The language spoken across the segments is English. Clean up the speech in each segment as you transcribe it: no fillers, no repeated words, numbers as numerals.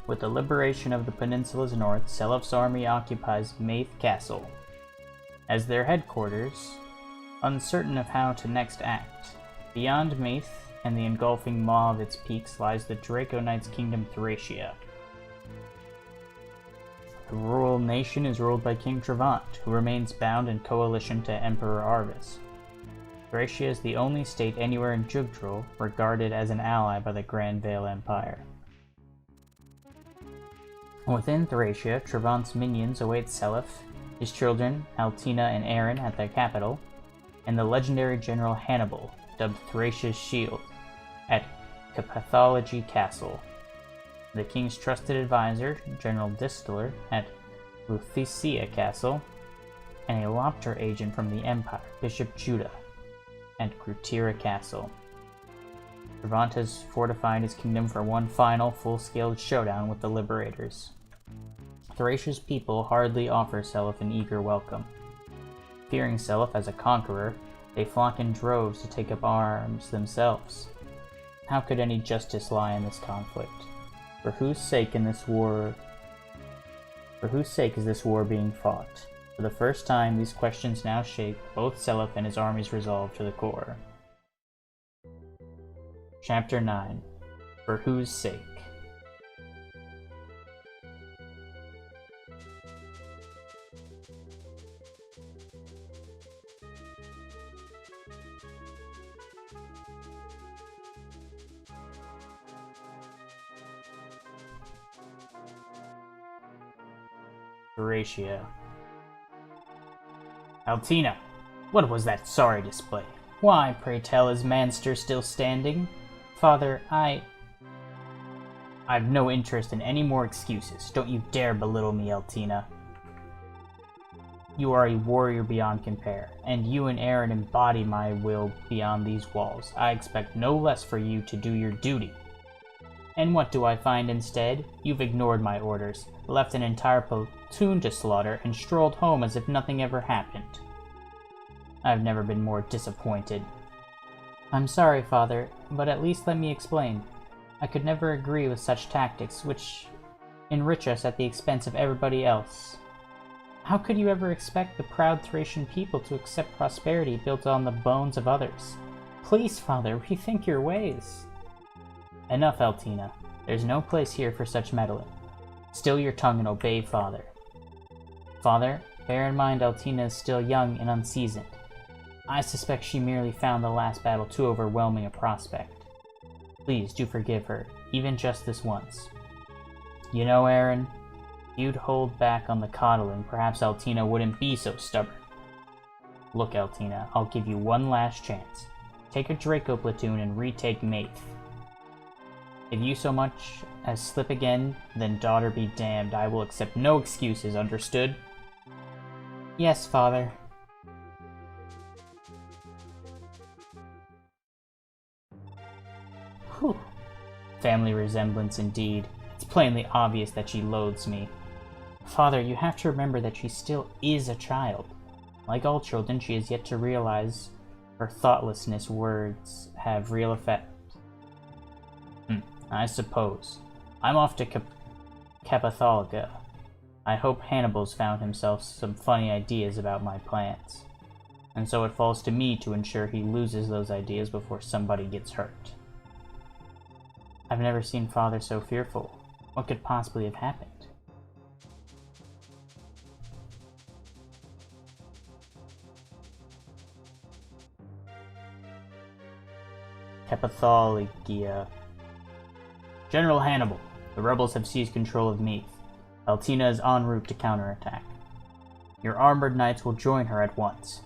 With the liberation of the peninsula's north, Selef's army occupies Maith Castle as their headquarters, uncertain of how to next act. Beyond Maith and the engulfing maw of its peaks lies the Draco Knight's kingdom Thracia. The rural nation is ruled by King Travant, who remains bound in coalition to Emperor Arvis. Thracia is the only state anywhere in Jugdral regarded as an ally by the Grand Vale Empire. Within Thracia, Travant's minions await Selef, his children, Altina and Aaron, at their capital, and the legendary general Hannibal, dubbed Thracia's Shield, at Geneology Castle. The king's trusted advisor, General Distiller, at Luthecia Castle, and a Lopter agent from the Empire, Bishop Judah, at Grutira Castle. Travant has fortified his kingdom for one final, full-scale showdown with the Liberators. Thracia's people hardly offer Selef an eager welcome. Fearing Selef as a conqueror, they flock in droves to take up arms themselves. How could any justice lie in this conflict? For whose sake is this war being fought? For the first time, these questions now shake both Selef and his army's resolve to the core. Chapter 9. For whose sake? Thracia. Altina, what was that sorry display? Why, pray tell, is Manster still standing? Father, I've no interest in any more excuses. Don't you dare belittle me, Altina. You are a warrior beyond compare, and you and Aaron embody my will beyond these walls. I expect no less for you to do your duty. And what do I find instead? You've ignored my orders, left an entire platoon to slaughter, and strolled home as if nothing ever happened. I've never been more disappointed. I'm sorry, Father, but at least let me explain. I could never agree with such tactics, which enrich us at the expense of everybody else. How could you ever expect the proud Thracian people to accept prosperity built on the bones of others? Please, Father, rethink your ways. Enough, Altina. There's no place here for such meddling. Still your tongue and obey Father. Father, bear in mind Altina is still young and unseasoned. I suspect she merely found the last battle too overwhelming a prospect. Please do forgive her, even just this once. You know, Aaron, if you'd hold back on the coddling, perhaps Altina wouldn't be so stubborn. Look, Altina, I'll give you one last chance. Take a Draco platoon and retake Maith. If you so much as slip again, then daughter be damned. I will accept no excuses, understood? Yes, Father. Whew. Family resemblance indeed. It's plainly obvious that she loathes me. Father, you have to remember that she still is a child. Like all children, she has yet to realize her thoughtlessness words have real effect. I suppose. I'm off to Capitholica. I hope Hannibal's found himself some funny ideas about my plans. And so it falls to me to ensure he loses those ideas before somebody gets hurt. I've never seen Father so fearful. What could possibly have happened? Capitholica. General Hannibal, the rebels have seized control of Meath. Altina is en route to counterattack. Your armored knights will join her at once.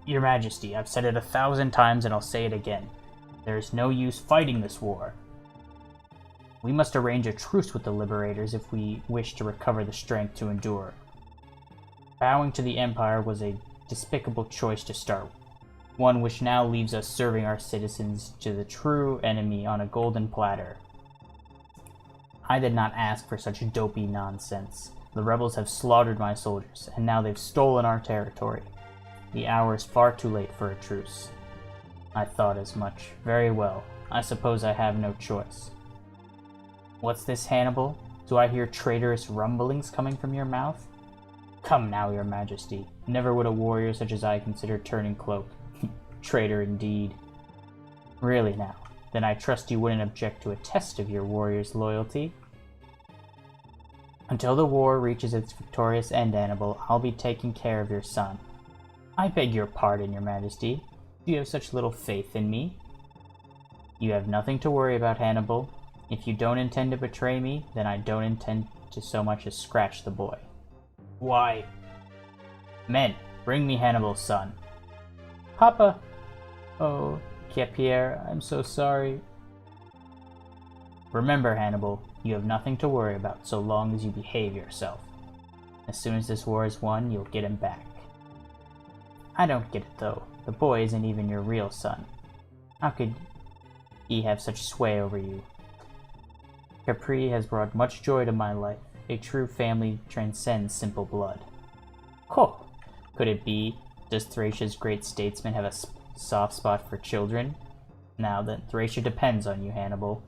Your Majesty, I've said it 1,000 times and I'll say it again. There is no use fighting this war. We must arrange a truce with the Liberators if we wish to recover the strength to endure. Bowing to the Empire was a despicable choice to start with, one which now leaves us serving our citizens to the true enemy on a golden platter. I did not ask for such dopey nonsense. The rebels have slaughtered my soldiers, and now they've stolen our territory. The hour is far too late for a truce. I thought as much. Very well. I suppose I have no choice. What's this, Hannibal? Do I hear traitorous rumblings coming from your mouth? Come now, your majesty. Never would a warrior such as I consider turning cloak. Traitor indeed. Really now, then I trust you wouldn't object to a test of your warrior's loyalty. Until the war reaches its victorious end, Hannibal, I'll be taking care of your son. I beg your pardon, your majesty. Do you have such little faith in me? You have nothing to worry about, Hannibal. If you don't intend to betray me, then I don't intend to so much as scratch the boy. Why? Men, bring me Hannibal's son. Papa! Oh, Pierre, I'm so sorry. Remember, Hannibal, you have nothing to worry about so long as you behave yourself. As soon as this war is won, you'll get him back. I don't get it, though. The boy isn't even your real son. How could he have such sway over you? Capri has brought much joy to my life. A true family transcends simple blood. Cool. Could it be? Does Thracia's great statesman have a soft spot for children? Now then, Thracia depends on you, Hannibal.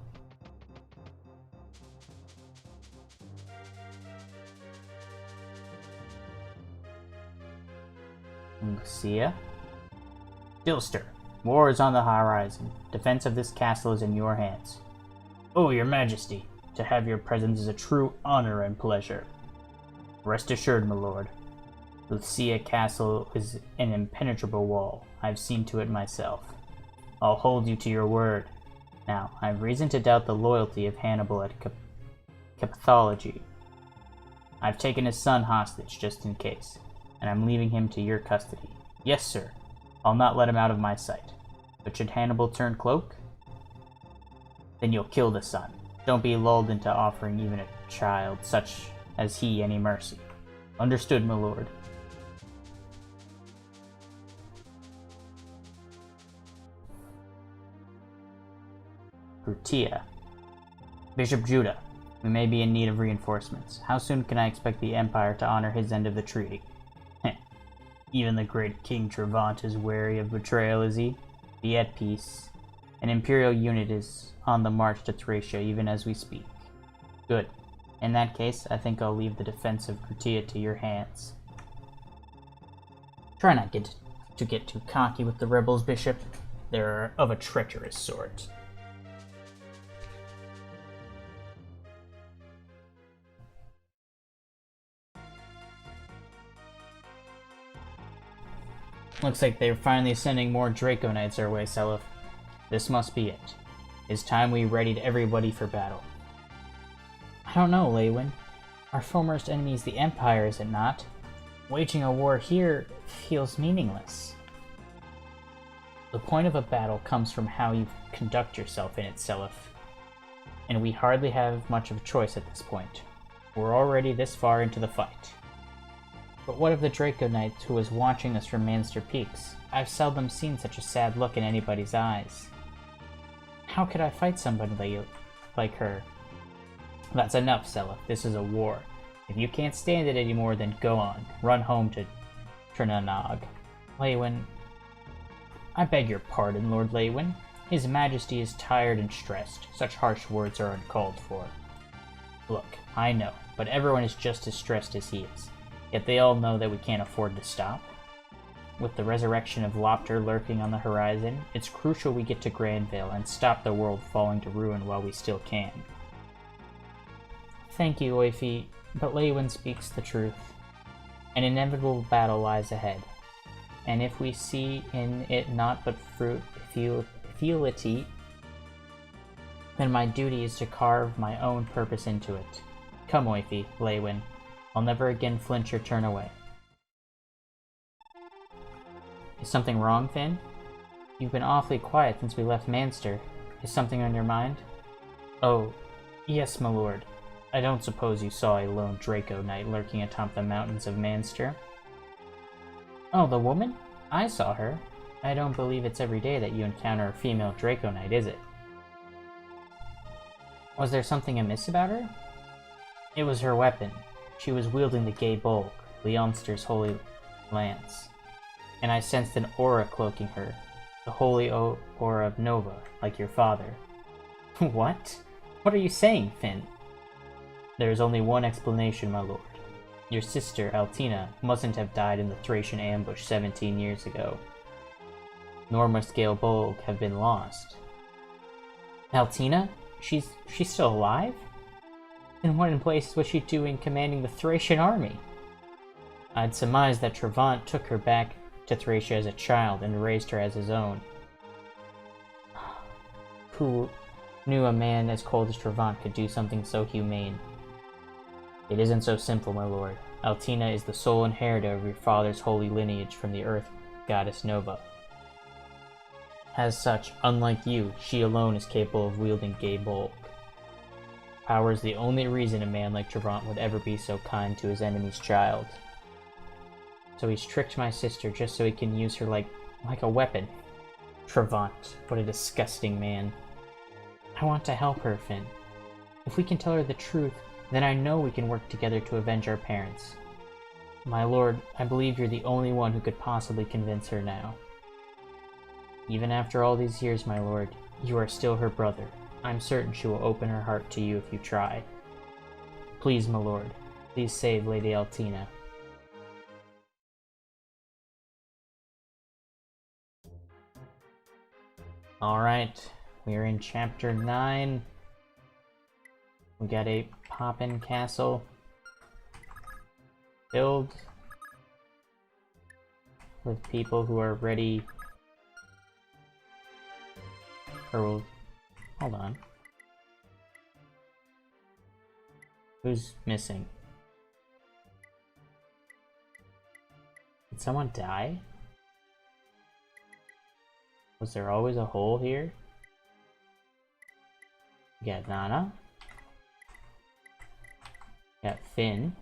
Lucia? Dilster, war is on the horizon. Defense of this castle is in your hands. Oh, your majesty, to have your presence is a true honor and pleasure. Rest assured, my lord. Lucia Castle is an impenetrable wall. I've seen to it myself. I'll hold you to your word. Now, I've reason to doubt the loyalty of Hannibal at Capithology. I've taken his son hostage, just in case, and I'm leaving him to your custody. Yes, sir. I'll not let him out of my sight. But should Hannibal turn cloak, then you'll kill the son. Don't be lulled into offering even a child such as he any mercy. Understood, my lord. Rutia. Bishop Judah, we may be in need of reinforcements. How soon can I expect the Empire to honor his end of the treaty? Even the great King Trevant is wary of betrayal, is he? Be at peace. An Imperial unit is on the march to Thracia even as we speak. Good. In that case, I think I'll leave the defense of Rutia to your hands. Try not to get too cocky with the rebels, Bishop. They're of a treacherous sort. Looks like they're finally sending more Draco Knights our way, Seliph. This must be it. It's time we readied everybody for battle. I don't know, Leywin. Our foremost enemy is the Empire, is it not? Waging a war here feels meaningless. The point of a battle comes from how you conduct yourself in it, Seliph. And we hardly have much of a choice at this point. We're already this far into the fight. But what of the Draco Knight who was watching us from Manster Peaks? I've seldom seen such a sad look in anybody's eyes. How could I fight somebody like her? That's enough, Seliph. This is a war. If you can't stand it anymore, then go on. Run home to Trinanog. Leywin. I beg your pardon, Lord Leywin. His Majesty is tired and stressed. Such harsh words are uncalled for. Look, I know, but everyone is just as stressed as he is. Yet they all know that we can't afford to stop. With the resurrection of Lopter lurking on the horizon, it's crucial we get to Granville and stop the world falling to ruin while we still can. Thank you, Oifi, but Leywin speaks the truth. An inevitable battle lies ahead, and if we see in it naught but futility, then my duty is to carve my own purpose into it. Come, Oifi, Leywin. I'll never again flinch or turn away. Is something wrong, Finn? You've been awfully quiet since we left Manster. Is something on your mind? Oh, yes, my lord. I don't suppose you saw a lone Draco Knight lurking atop the mountains of Manster? Oh, the woman? I saw her. I don't believe it's every day that you encounter a female Draco Knight, is it? Was there something amiss about her? It was her weapon. She was wielding the Gay Bulk, Leonster's holy lance. And I sensed an aura cloaking her. The holy aura of Nova, like your father. What? What are you saying, Finn? There is only one explanation, my lord. Your sister, Altina, mustn't have died in the Thracian ambush 17 years ago. Nor must Gale Bolg have been lost. Altina? She's still alive? Then what in place was she doing commanding the Thracian army? I'd surmised that Trevant took her back to Thracia as a child and raised her as his own. Who knew a man as cold as Trevant could do something so humane? It isn't so simple, my lord. Altina is the sole inheritor of your father's holy lineage from the earth goddess Nova. As such, unlike you, she alone is capable of wielding Gale Bolg. Power is the only reason a man like Trevant would ever be so kind to his enemy's child. So he's tricked my sister just so he can use her like a weapon. Trevant, what a disgusting man. I want to help her, Finn. If we can tell her the truth, then I know we can work together to avenge our parents. My lord, I believe you're the only one who could possibly convince her now. Even after all these years, my lord, you are still her brother. I'm certain she will open her heart to you if you try. Please, my lord, please save Lady Altina. Alright, we are in Chapter 9. We got a Poppin' Castle filled with people who are ready. Or, hold on. Who's missing? Did someone die? Was there always a hole here? We got Nana. We got Finn.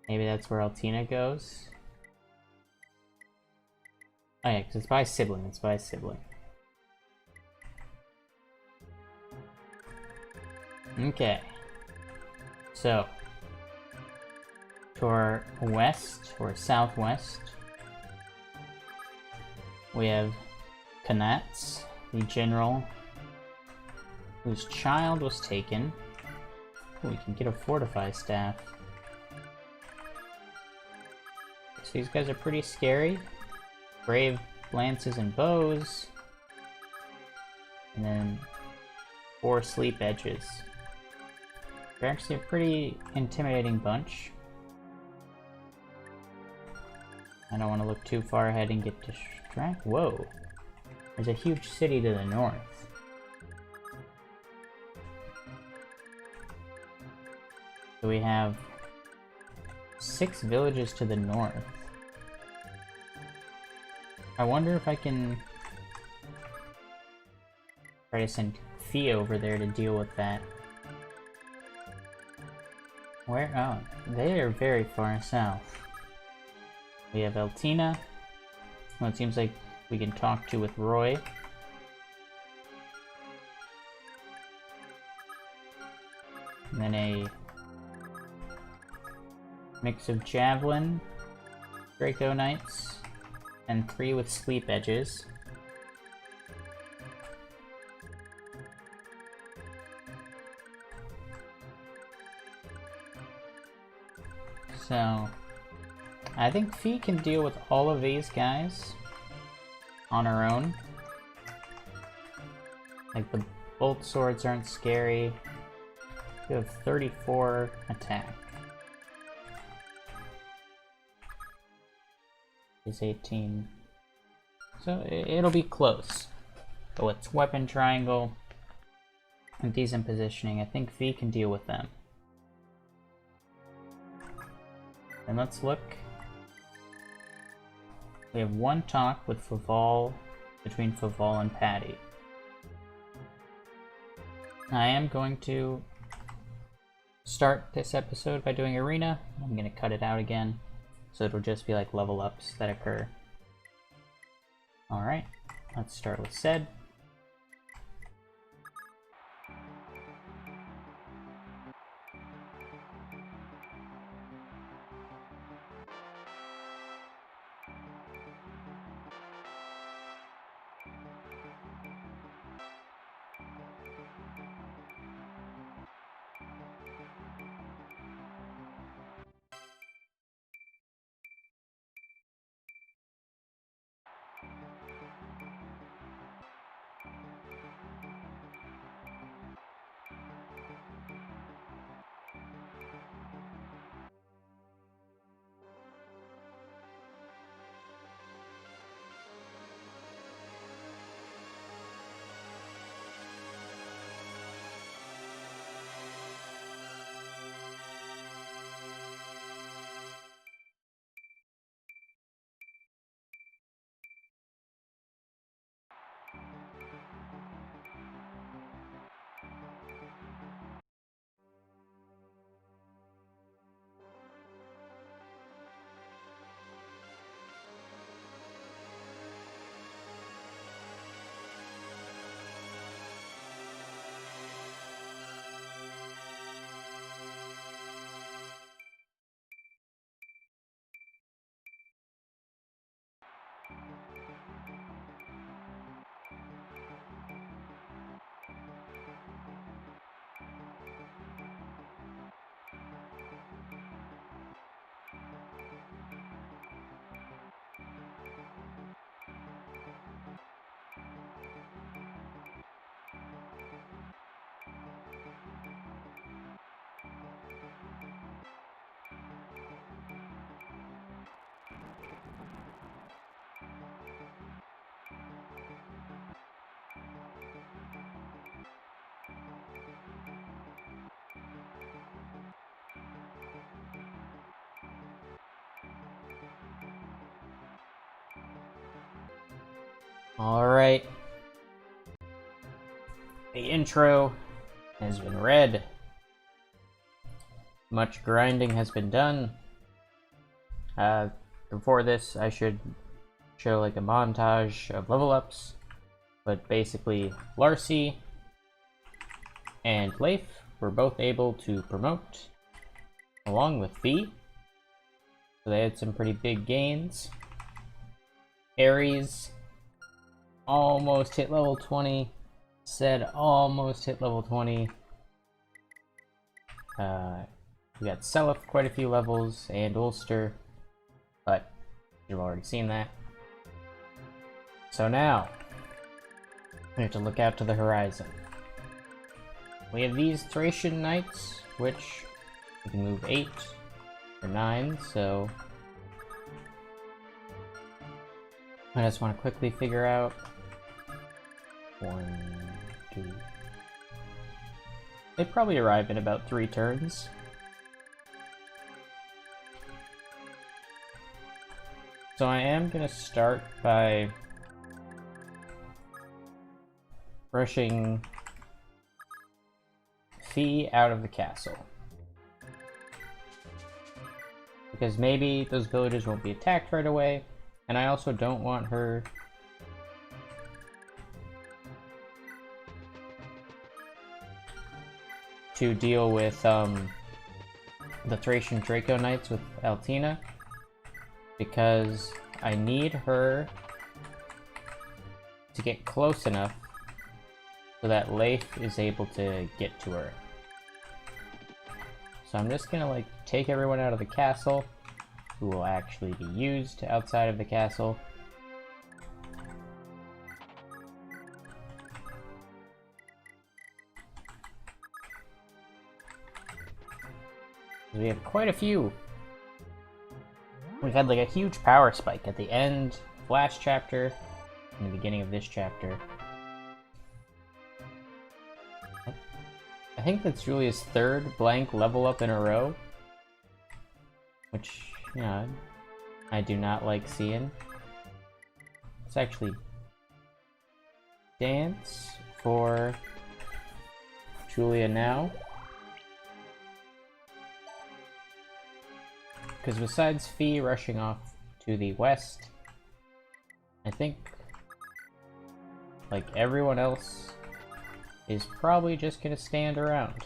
Maybe that's where Altina goes. Oh yeah, because it's by sibling. It's by sibling. Okay. So, to our west, or southwest, we have Kanats, the general whose child was taken. Ooh, we can get a fortify staff. So these guys are pretty scary. Brave lances and bows. And then 4 sleep edges. They're actually a pretty intimidating bunch. I don't want to look too far ahead and get distracted. Whoa. There's a huge city to the north. So we have 6 villages to the north. I wonder if I can try to send Fee over there to deal with that. Where? Oh, they are very far south. We have Altina. Well, it seems like we can talk to with Roy. And then a mix of Javelin, Draco Knights, and 3 with Sleep Edges. So, I think Fee can deal with all of these guys on her own. Like, the bolt swords aren't scary. You have 34 attack. Is 18. So it'll be close. But with weapon triangle and decent positioning, I think Fee can deal with them. And let's look. We have 1 talk with Faval, between Faval and Patty. I am going to start this episode by doing arena. I'm going to cut it out again, so it'll just be like level ups that occur. Alright, let's start with Ced. Alright. The intro has been read. Much grinding has been done. Before this, I should show like a montage of level ups. But basically, Larcy and Leif were both able to promote, along with Fee. So they had some pretty big gains. Ares almost hit level 20. Said almost hit level 20. We got Seliph quite a few levels, and Ulster, but you've already seen that. So now, we have to look out to the horizon. We have these Thracian Knights, which we can move 8 or 9, so I just want to quickly figure out 1, 2. They probably arrive in about 3 turns. So I am gonna start by rushing Fee out of the castle. Because maybe those villagers won't be attacked right away, and I also don't want her to deal with the Thracian Draco Knights with Altina, because I need her to get close enough so that Leif is able to get to her. So I'm just gonna like take everyone out of the castle who will actually be used outside of the castle. We have quite a few. We've had like a huge power spike at the end of last chapter, in the beginning of this chapter. I think that's Julia's 3rd blank level up in a row, which, you know, I do not like seeing. Let's actually dance for Julia now. Because besides Fee rushing off to the west, I think like everyone else is probably just gonna stand around.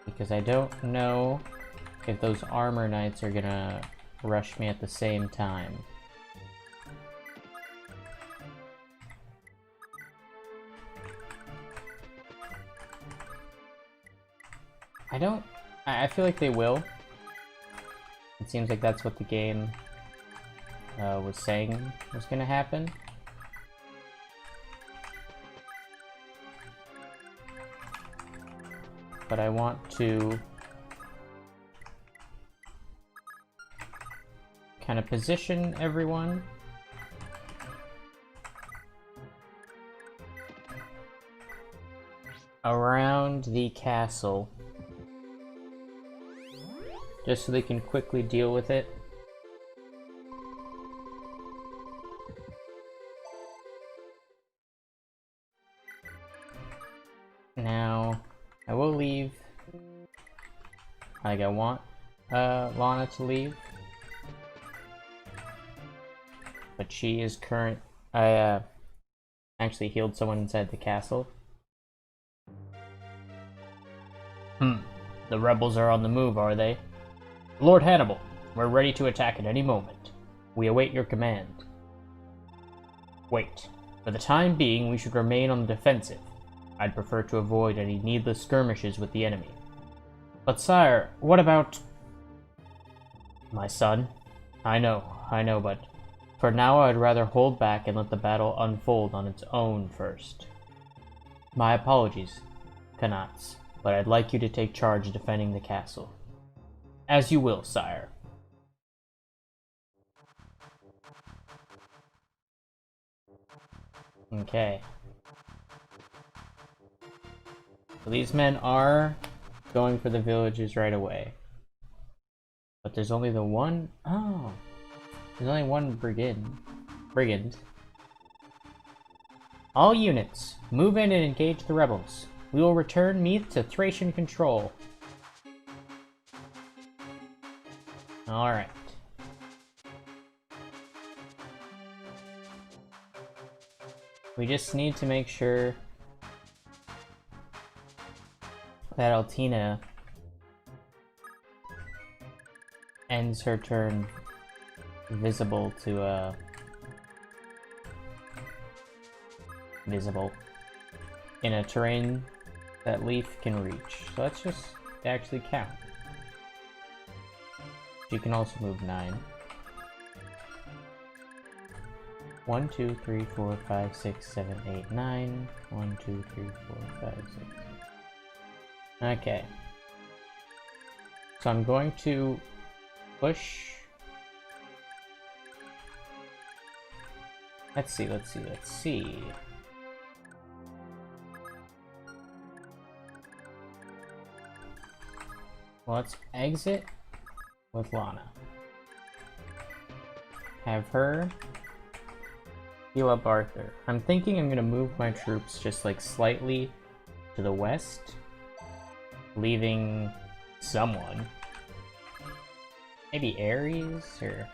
Because I don't know if those armor knights are gonna rush me at the same time. I feel like they will. It seems like that's what the game was saying was gonna happen. But I want to kind of position everyone around the castle, just so they can quickly deal with it. Now, I will leave. Like, I want Lana to leave. But she is current. I actually healed someone inside the castle. The rebels are on the move, are they? Lord Hannibal, we're ready to attack at any moment. We await your command. Wait. For the time being, we should remain on the defensive. I'd prefer to avoid any needless skirmishes with the enemy. But sire, what about... My son? I know, but... For now, I'd rather hold back and let the battle unfold on its own first. My apologies, Kanats, but I'd like you to take charge of defending the castle. As you will, sire. Okay. So these men are going for the villages right away. But there's only the one... Oh! There's only one brigand. All units, move in and engage the rebels. We will return Meath to Thracian control. Alright. We just need to make sure that Altina ends her turn visible to, visible in a terrain that Leaf can reach. So let's just actually count. She can also move 9. 1, 2, 3, 4, 5, 6, 7, 8, 9. 1, 2, 3, 4, 5, 6. Okay. So I'm going to push. Let's see. Well, let's exit with Lana. Have her heal up Arthur. I'm thinking I'm gonna move my troops just like slightly to the west, leaving someone. Maybe Ares, or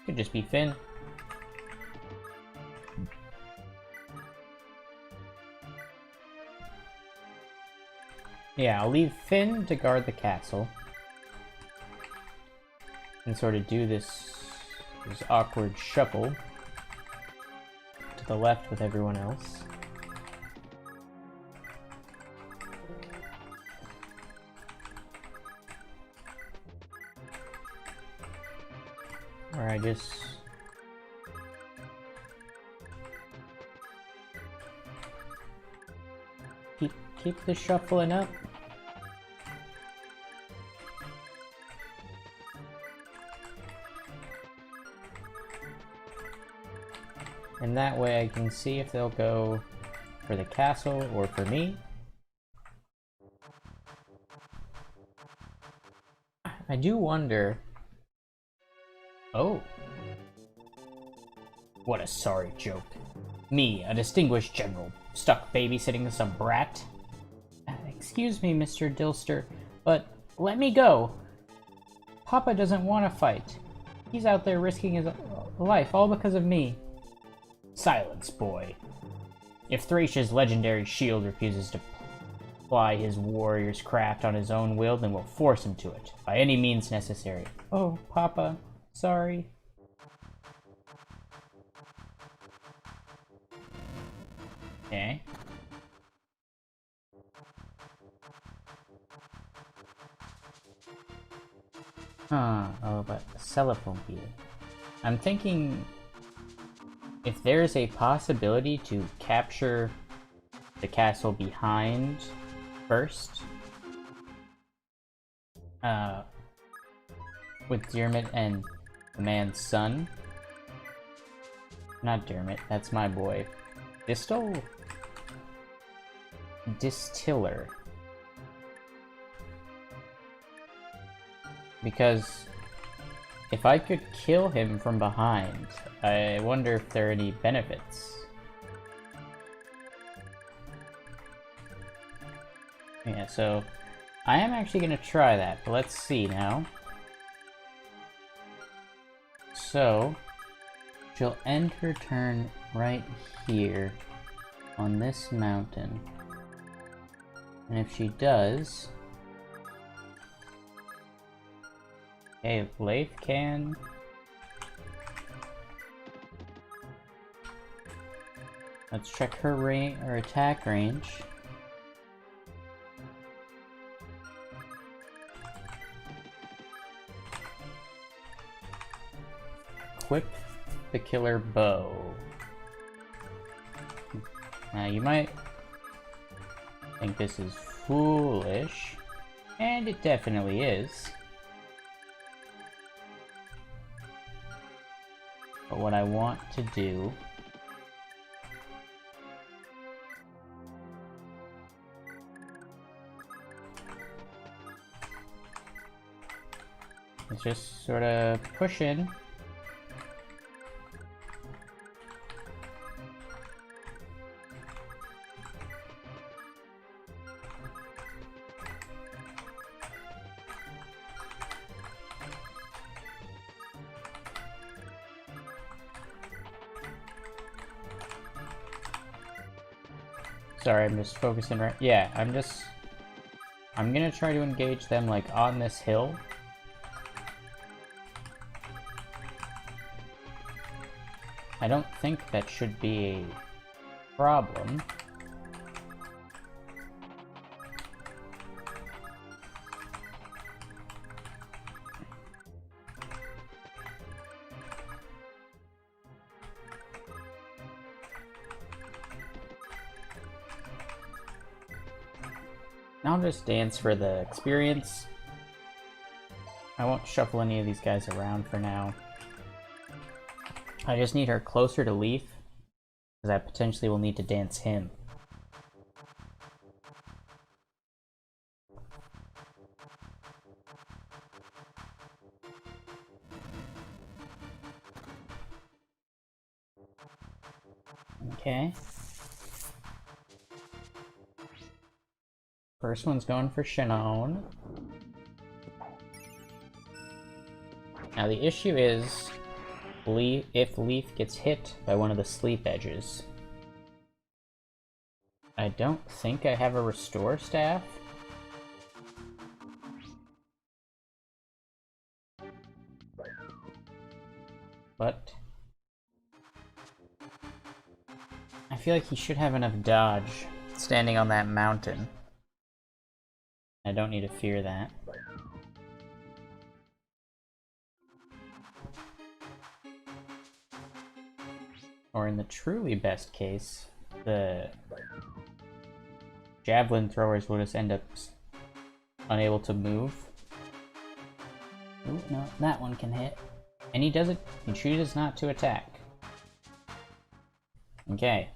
could just be Finn. Yeah, I'll leave Finn to guard the castle and sort of do this awkward shuffle to the left with everyone else. Or I just keep the shuffling up. And that way I can see if they'll go for the castle or for me. I do wonder... Oh. What a sorry joke. Me, a distinguished general, stuck babysitting some brat? Excuse me, Mr. Dilster, but let me go. Papa doesn't want to fight. He's out there risking his life all because of me. Silence, boy. If Thracia's legendary shield refuses to ply his warrior's craft on his own will, then we'll force him to it, by any means necessary. Oh, Papa, sorry. Okay. Oh, but Celephompi. I'm thinking if there's a possibility to capture the castle behind first, with Dermot and the man's son. Not Dermot, that's my boy. Distiller. Because if I could kill him from behind, I wonder if there are any benefits. Yeah, so I am actually going to try that, but let's see now. So, she'll end her turn right here on this mountain. And if she does... Okay, if Leif can... Let's check her attack range. Equip the killer bow. Now you might think this is foolish, and it definitely is. But what I want to do Let's just sort of push in. Sorry, I'm just focusing right. Yeah, I'm gonna try to engage them like on this hill. I don't think that should be a problem. I'll just dance for the experience. I won't shuffle any of these guys around for now. I just need her closer to Leaf, because I potentially will need to dance him. Okay. First one's going for Shannon. Now the issue is if Leaf gets hit by one of the sleep edges. I don't think I have a restore staff. But I feel like he should have enough dodge standing on that mountain. I don't need to fear that. Or in the truly best case, the javelin throwers will just end up unable to move. Ooh, no, that one can hit. And he chooses not to attack. Okay.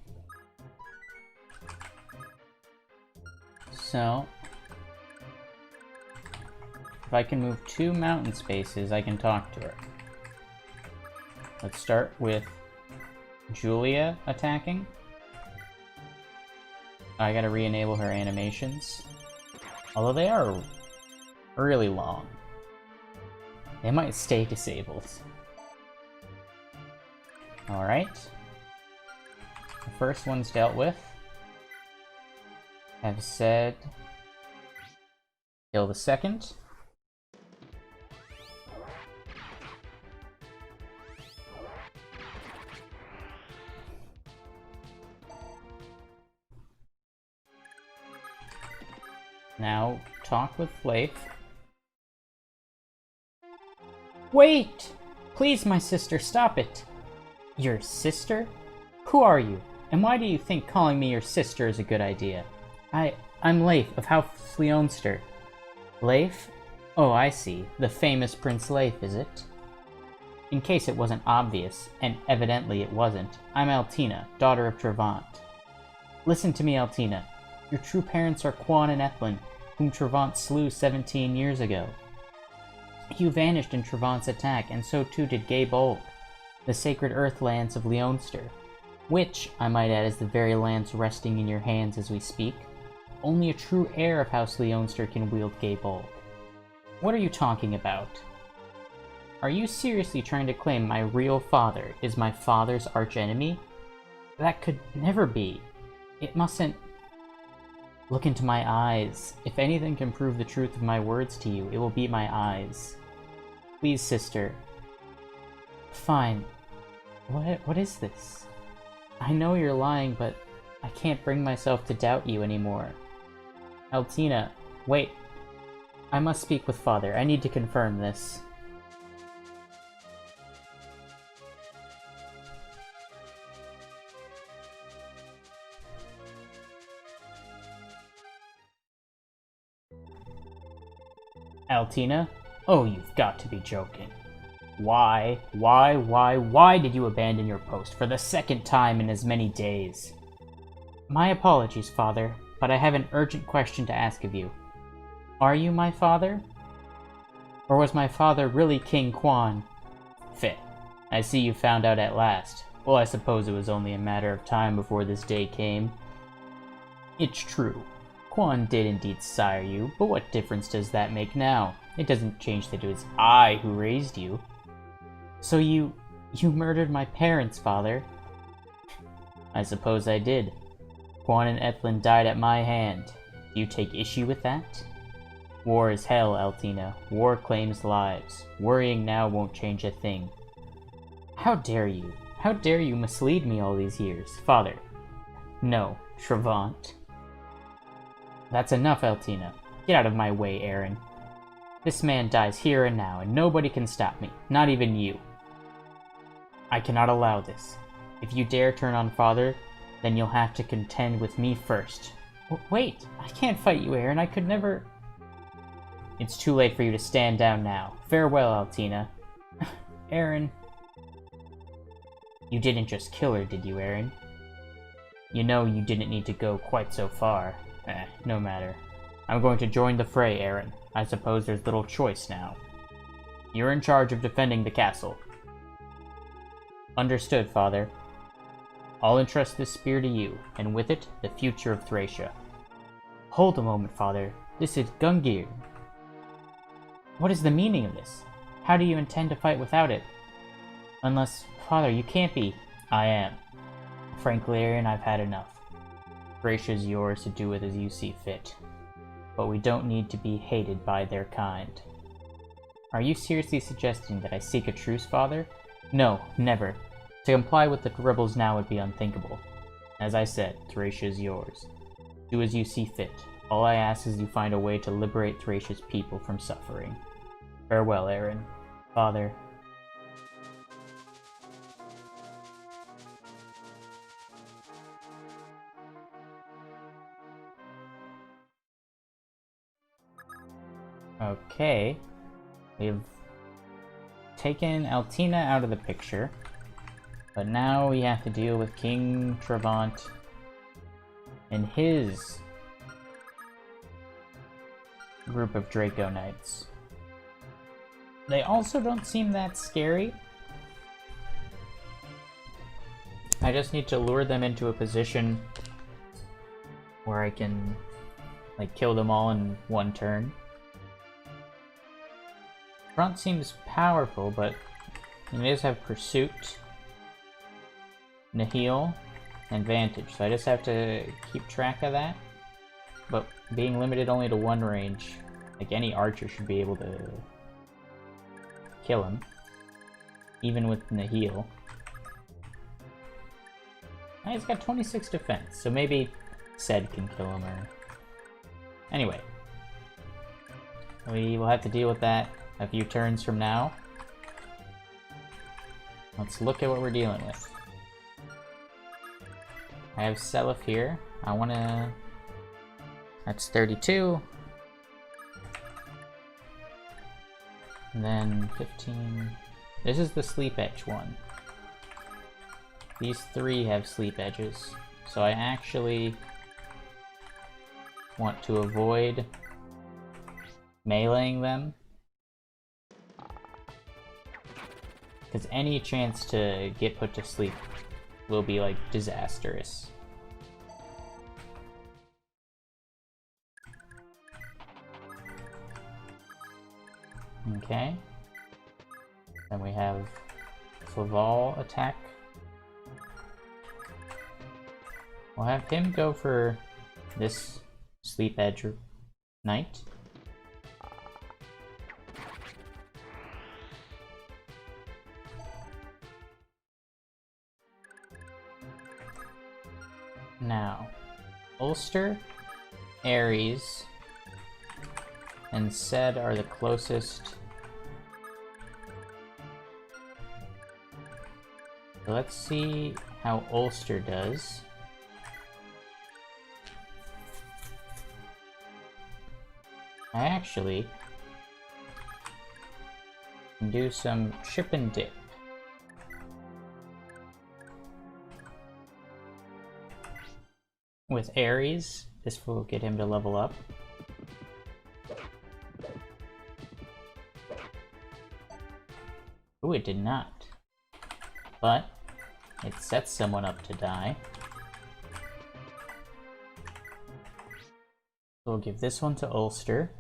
So, if I can move 2 mountain spaces, I can talk to her. Let's start with Julia attacking. I gotta re-enable her animations. Although they are really long. They might stay disabled. Alright. The first one's dealt with. Have said... kill the second. Now, talk with Flaith. Wait! Please, my sister, stop it! Your sister? Who are you? And why do you think calling me your sister is a good idea? I'm Leif of House Leonster. Leif? Oh, I see. The famous Prince Leif, is it? In case it wasn't obvious, and evidently it wasn't, I'm Altina, daughter of Trevant. Listen to me, Altina. Your true parents are Quan and Ethlin, whom Trevant slew 17 years ago. You vanished in Trevant's attack, and so too did Gaybolg, the sacred earthlands of Leonster, which, I might add, is the very lands resting in your hands as we speak. Only a true heir of House Leonster can wield Gaybolg. What are you talking about? Are you seriously trying to claim my real father is my father's archenemy? That could never be. It mustn't... Look into my eyes. If anything can prove the truth of my words to you, it will be my eyes. Please, sister. Fine. What is this? I know you're lying, but I can't bring myself to doubt you anymore. Altina, wait. I must speak with Father. I need to confirm this. Altina? Oh, you've got to be joking. Why did you abandon your post for the second time in as many days? My apologies, Father, but I have an urgent question to ask of you. Are you my father? Or was my father really King Quan? Fit. I see you found out at last. Well, I suppose it was only a matter of time before this day came. It's true. Quan did indeed sire you, but what difference does that make now? It doesn't change that it was I who raised you. So you murdered my parents, father? I suppose I did. Quan and Ethlin died at my hand. Do you take issue with that? War is hell, Altina. War claims lives. Worrying now won't change a thing. How dare you? How dare you mislead me all these years? Father. No, Shrevant. That's enough, Altina. Get out of my way, Aaron. This man dies here and now, and nobody can stop me. Not even you. I cannot allow this. If you dare turn on Father, then you'll have to contend with me first. Wait, I can't fight you, Aaron. I could never... It's too late for you to stand down now. Farewell, Altina. Aaron... You didn't just kill her, did you, Aaron? You know you didn't need to go quite so far. No matter. I'm going to join the fray, Aaron. I suppose there's little choice now. You're in charge of defending the castle. Understood, Father. I'll entrust this spear to you, and with it, the future of Thracia. Hold a moment, Father. This is Gungir. What is the meaning of this? How do you intend to fight without it? Unless, Father, you can't be. I am. Frankly, Aaron, I've had enough. Thracia's yours to do with as you see fit. But we don't need to be hated by their kind. Are you seriously suggesting that I seek a truce, Father? No, never. To comply with the rebels now would be unthinkable. As I said, Thracia is yours. Do as you see fit. All I ask is you find a way to liberate Thracia's people from suffering. Farewell, Aaron. Father. Okay. We've taken Altina out of the picture. But now we have to deal with King Trevant and his group of Draco Knights. They also don't seem that scary. I just need to lure them into a position where I can, like, kill them all in one turn. Front seems powerful, but he does have Pursuit, Nihil, and Vantage, so I just have to keep track of that. But being limited only to one range, like, any archer should be able to kill him, even with Nihil. He's got 26 defense, so maybe Ced can kill him, or... Anyway. We will have to deal with that a few turns from now. Let's look at what we're dealing with. I have Seliph here. I wanna... That's 32. And then 15... This is the Sleep Edge one. These three have Sleep Edges. So I actually want to avoid meleeing them. Because any chance to get put to sleep will be, like, disastrous. Okay. Then we have Flaval attack. We'll have him go for this Sleep Edge Knight. Now, Ulster, Ares, and Ced are the closest. So let's see how Ulster does. I actually can do some chip and dip. With Ares, this will get him to level up. Ooh, it did not. But it sets someone up to die. So we'll give this one to Ulster.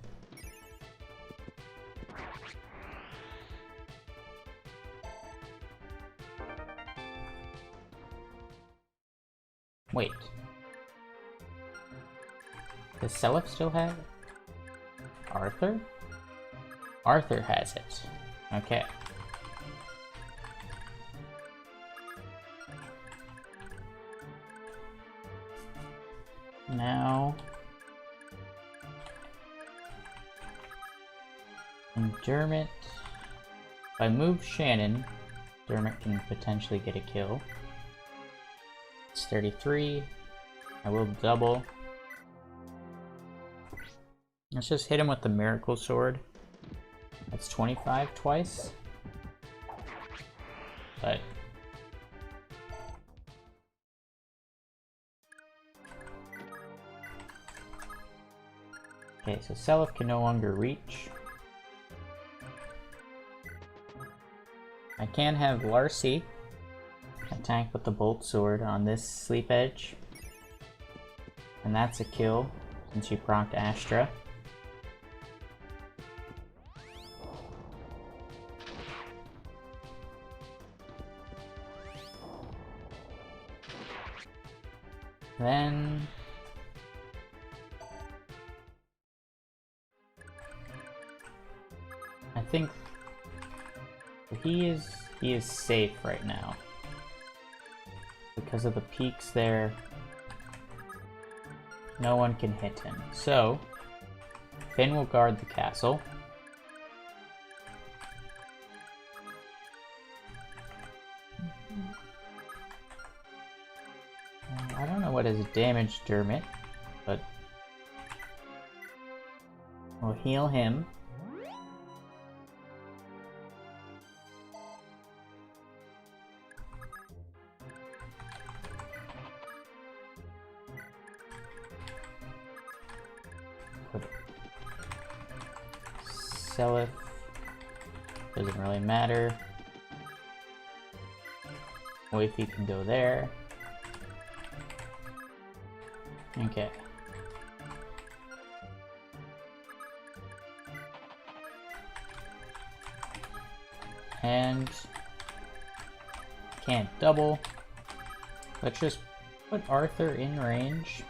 Wait. Does Seliph still have it? Arthur? Arthur has it. Okay. Now... and Dermot... If I move Shannon, Dermot can potentially get a kill. It's 33. I will double. Let's just hit him with the Miracle Sword. That's 25 twice. But... okay, so Seliph can no longer reach. I can have Larcy attack with the Bolt Sword on this Sleep Edge. And that's a kill, since you procced Astra. Then... I think he is safe right now. Because of the peaks there, no one can hit him. So, Finn will guard the castle. I don't know what has damaged Dermot, but we'll heal him. Seliph doesn't really matter. Wifey can go there. Okay. And can't double. Let's just put Arthur in range.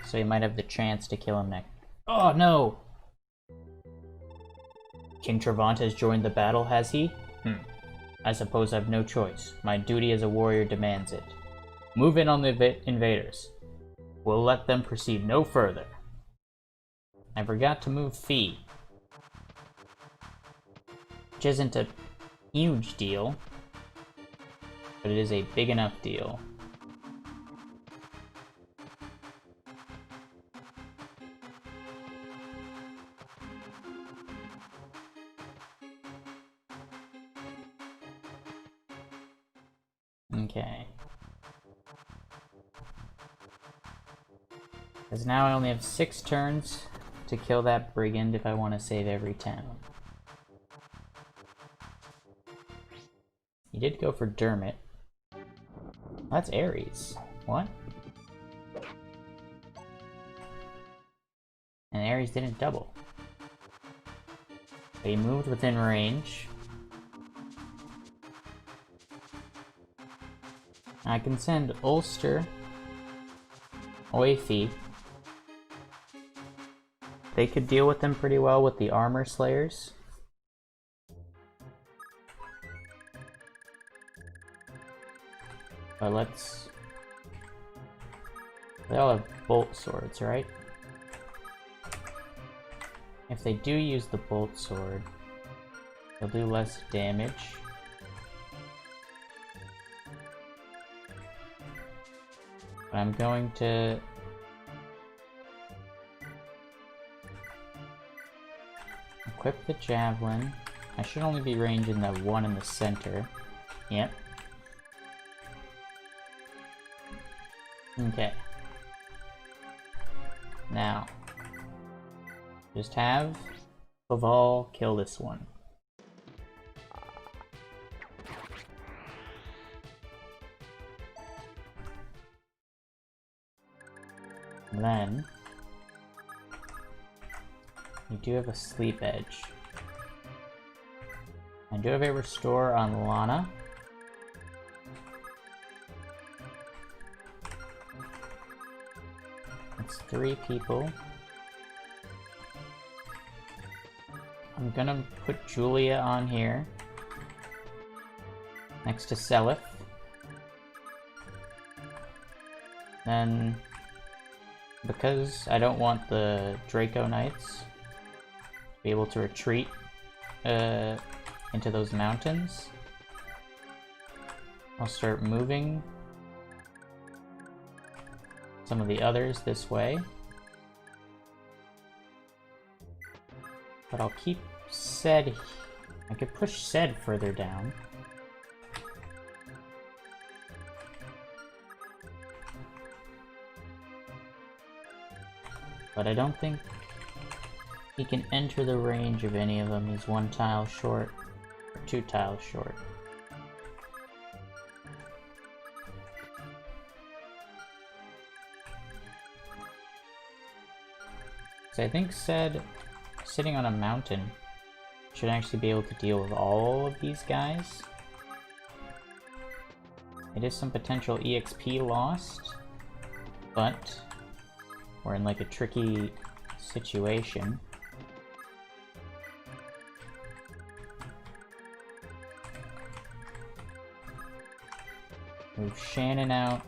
So he might have the chance to kill him next. Oh no! King Travant has joined the battle, has he? I suppose I've no choice. My duty as a warrior demands it. Move in on the invaders. We'll let them proceed no further. I forgot to move Fee. Which isn't a huge deal, but it is a big enough deal. Okay. Because now I only have 6 turns to kill that brigand if I want to save every town. He did go for Dermot. That's Ares. What? And Ares didn't double. But he moved within range. I can send Ulster away Fee. They could deal with them pretty well with the Armor Slayers. But let's... they all have Bolt Swords, right? If they do use the Bolt Sword, they'll do less damage. But I'm going to... equip the Javelin. I should only be ranging that one in the center. Yep. Okay. Now, just have Laval kill this one. And then you do have a sleep edge. I do have a restore on Lana. It's 3 people. I'm gonna put Julia on here, next to Seliph. Then, because I don't want the Draco Knights to be able to retreat into those mountains, I'll start moving some of the others this way. But I'll keep Sed. I could push Sed further down. But I don't think he can enter the range of any of them. He's 1 tile short, or 2 tiles short. So I think Sed, sitting on a mountain, should actually be able to deal with all of these guys. It is some potential EXP lost, but we're in like a tricky situation. Move Shannon out.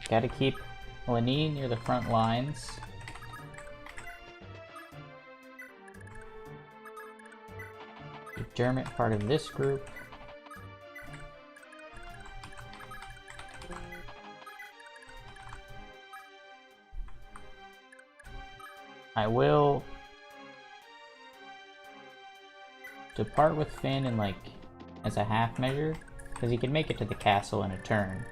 Gotta keep Lenine near the front lines. Keep Dermot part of this group. I will depart with Finn in like as a half measure, because he can make it to the castle in a turn.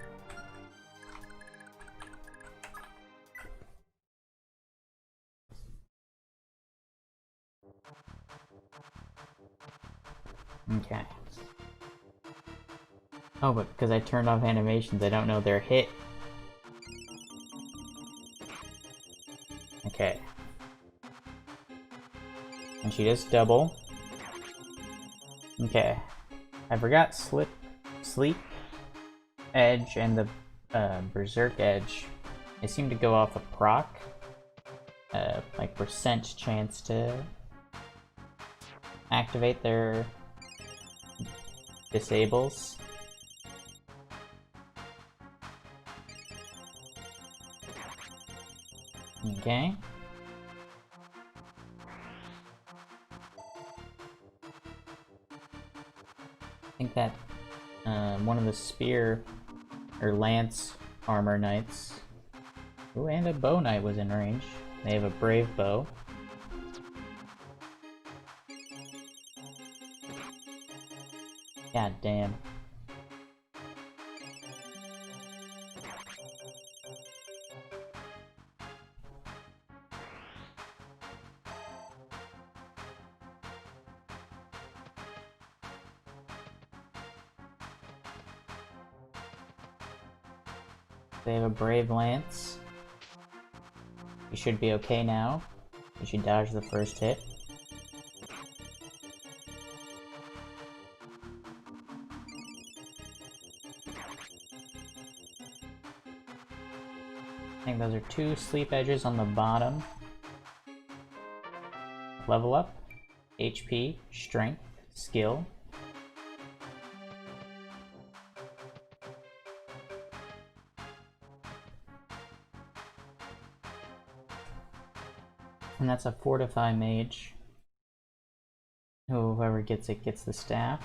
Okay. Oh, but because I turned off animations, I don't know they're hit. Okay. And she does double. Okay. I forgot Sleep Edge and the Berserk Edge. They seem to go off a proc. Like percent chance to activate their disables. Okay. I think that one of the spear or lance armor knights. Ooh, and a bow knight was in range. They have a brave bow. God damn. They have a brave lance. You should be okay now. You should dodge the first hit. I think those are 2 sleep edges on the bottom. Level up, HP, strength, skill. And that's a Fortify Mage. Whoever gets it gets the staff.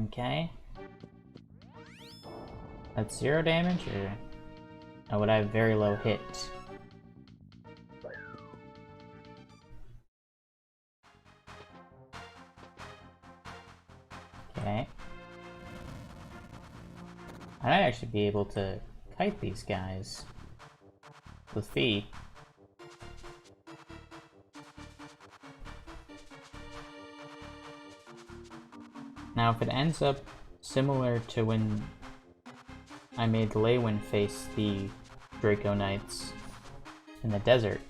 Okay. That's 0 damage, or... Oh, would I have very low hit? Okay. I might actually be able to kite these guys with Fee. Now if it ends up similar to when I made Leywin face the Draco Knights in the desert.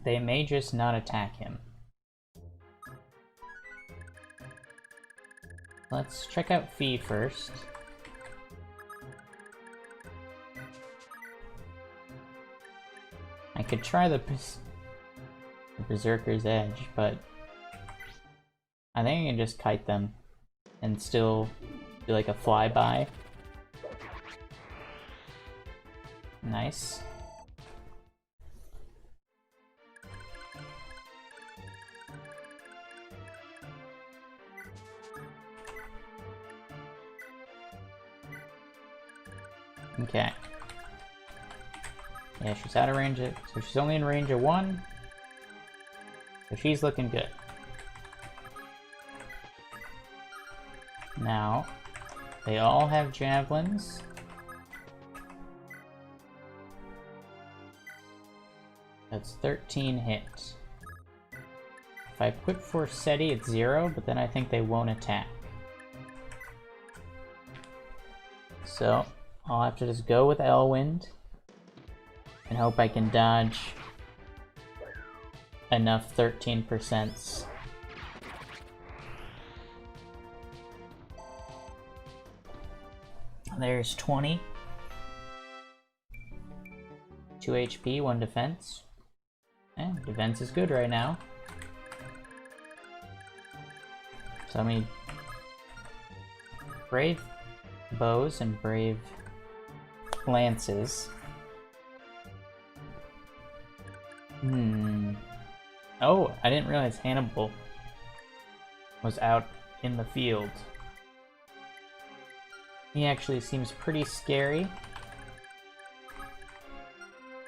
They may just not attack him. Let's check out Fee first. I could try the Berserker's Edge, but I think I can just kite them and still do like a flyby. Nice. Okay. Yeah, she's out of range of, so she's only in range of 1. So she's looking good. Now, they all have javelins. That's 13 hits. If I put Forseti, it's 0, but then I think they won't attack. So, I'll have to just go with Elwind and hope I can dodge enough 13%s. There's 20. 2 HP, 1 defense. Defense is good right now. So I mean, brave bows and brave lances. Oh, I didn't realize Hannibal was out in the field. He actually seems pretty scary.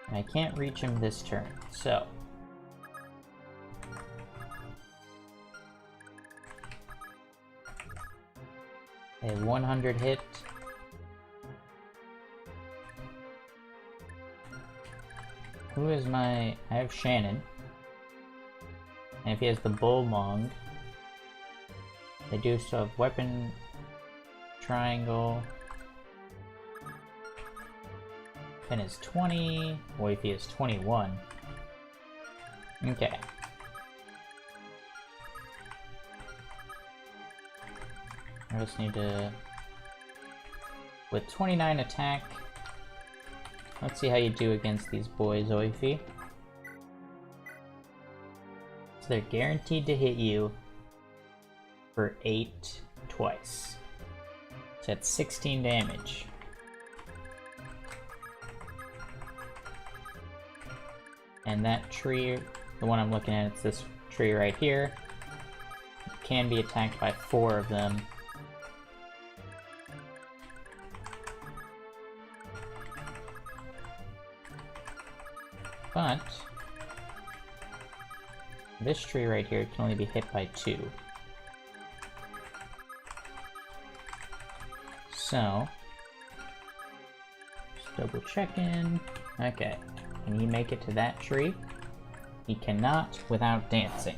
And I can't reach him this turn, so. A 100 hit. Who is my... I have Shannon. And if he has the Bullmong, they do still have weapon triangle. Pen is 20. Wifey is 21. Okay. I just need to... With 29 attack, let's see how you do against these boys, Oifi. So they're guaranteed to hit you for 8 twice. So that's 16 damage. And that tree, the one I'm looking at, it's this tree right here. It can be attacked by 4 of them. But this tree right here can only be hit by 2. So, just double checking. Okay, can he make it to that tree? He cannot without dancing.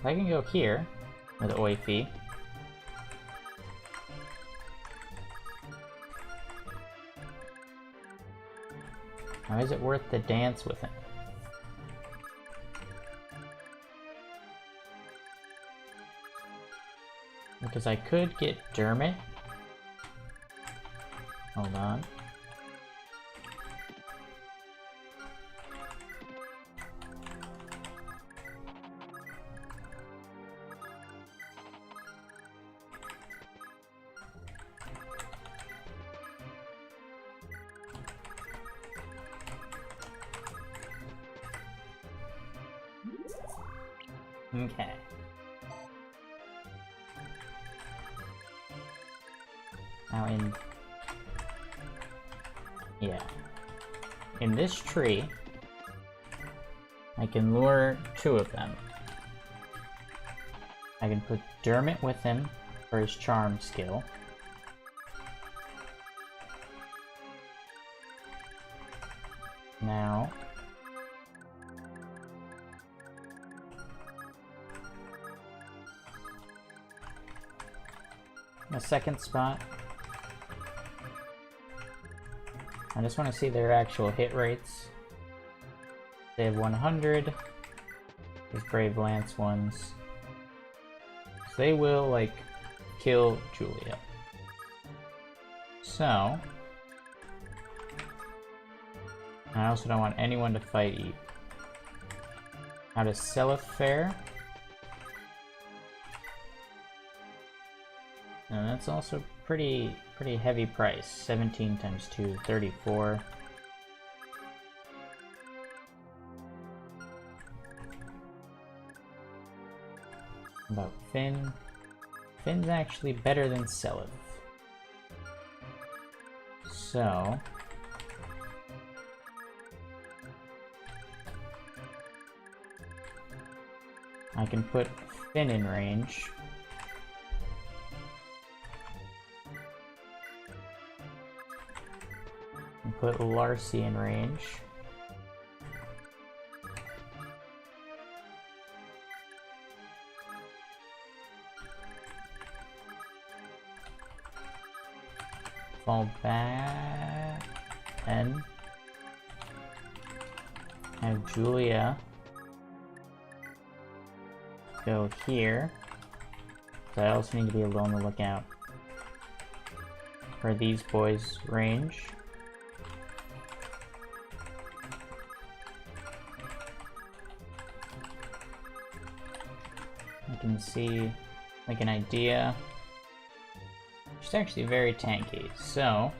I can go here with Oifi. Now, is it worth the dance with him? Because I could get Dermot. Hold on. Okay. Now in this tree, I can lure 2 of them. I can put Dermot with him for his charm skill. now. The second spot. I just want to see their actual hit rates. They have 100. These Brave Lance ones. So they will, like, kill Julia. So... I also don't want anyone to fight you. How does Seleth fare? And that's also pretty heavy price. 17 times 2, 34. About Finn. Finn's actually better than Seleth. So... I can put Finn in range. And put Larcy in range. Fall back and have Julia go here. So I also need to be on the lookout for these boys' range. You can see like an idea. She's actually very tanky, so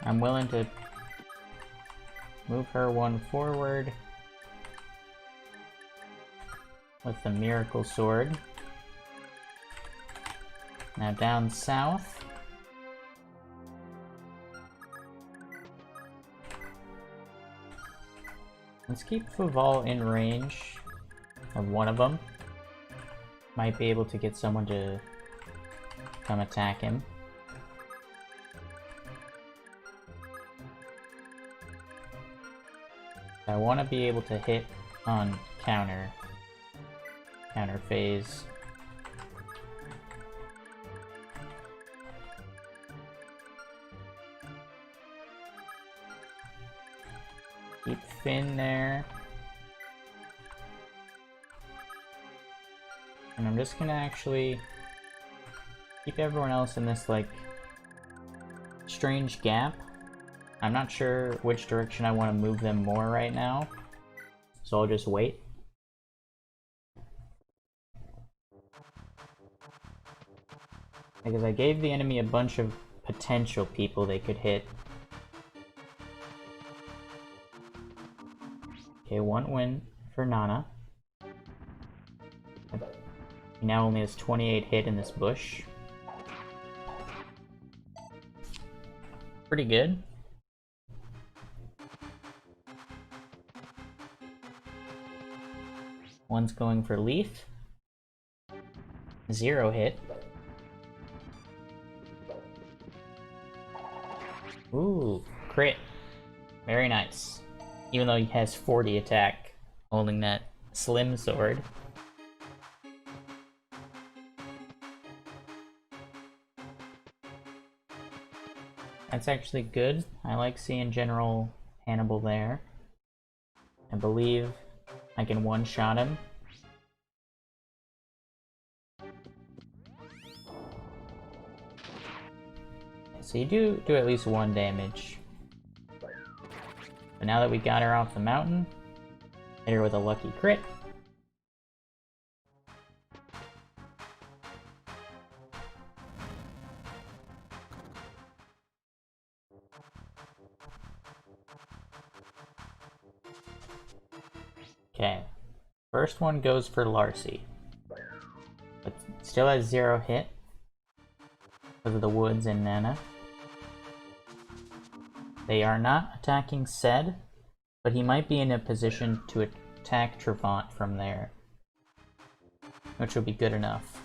I'm willing to move her one forward with the Miracle Sword. Now down south. Let's keep Faval in range of one of them. Might be able to get someone to come attack him. I want to be able to hit on counter phase. Keep Finn there. And I'm just gonna actually keep everyone else in this, like, strange gap. I'm not sure which direction I want to move them more right now, so I'll just wait. Because I gave the enemy a bunch of potential people they could hit. Okay, one win for Nana. He now only has 28 hit in this bush. Pretty good. One's going for Leaf. 0 hit. Ooh, crit. Very nice. Even though he has 40 attack, holding that slim sword. That's actually good. I like seeing General Hannibal there. I believe I can one-shot him. So you do at least 1 damage. But now that we got her off the mountain, hit her with a lucky crit. Okay, first one goes for Larcy, but still has 0 hit because of the woods and Nana. They are not attacking Ced, but he might be in a position to attack Trevant from there, which will be good enough.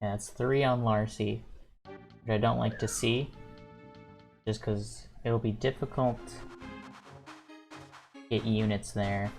Yeah, it's 3 on Larcy, which I don't like to see, just because it'll be difficult to get units there.